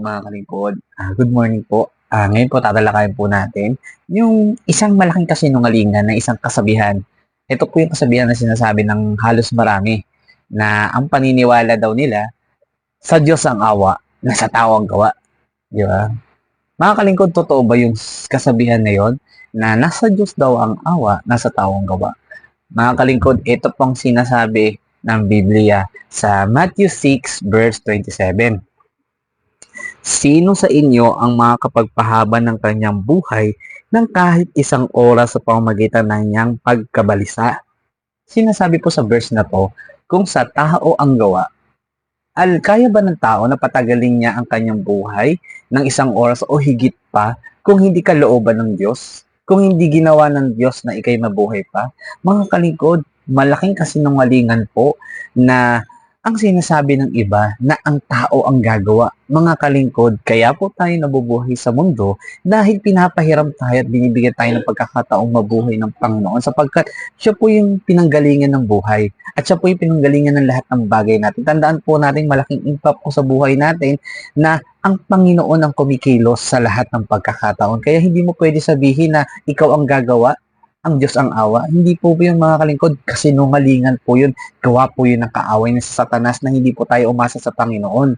Mga kalingkod, good morning po. Ngayon po tatalakayin po natin yung isang malaking kasinungalingan na isang kasabihan. Ito po yung kasabihan na sinasabi ng halos marami na ang paniniwala daw nila sa Diyos ang awa, na sa tao ang gawa. Di ba? Mga kalingkod, totoo ba yung kasabihan na yon na nasa Diyos daw ang awa, nasa tao ang gawa? Mga kalingkod, ito pong sinasabi ng Biblia sa Matthew 6 verse 27. Sino sa inyo ang makakapagpahaba ng kanyang buhay ng kahit isang oras sa pamamagitan ng niyang pagkabalisa? Sinasabi po sa verse na to, kung sa tao ang gawa, kaya ba ng tao na patagalin niya ang kanyang buhay ng isang oras o higit pa kung hindi kalooban ng Diyos? Kung hindi ginawa ng Diyos na ikay mabuhay pa? Mga kalingkod, malaking kasinungalingan po na ang sinasabi ng iba na ang tao ang gagawa. Mga kalingkod, kaya po tayo nabubuhay sa mundo dahil pinapahiram tayo at binibigyan tayo ng pagkakataong mabuhay ng Panginoon sapagkat siya po yung pinanggalingan ng buhay at siya po yung pinanggalingan ng lahat ng bagay natin. Tandaan po natin malaking impact po sa buhay natin na ang Panginoon ang kumikilos sa lahat ng pagkakataon. Kaya hindi mo pwede sabihin na ikaw ang gagawa, ang Diyos ang awa. Hindi po yung mga kalingkod, kasinungalingan po yun. Gawa po yun ng kaaway ng Satanas na hindi po tayo umasa sa Panginoon.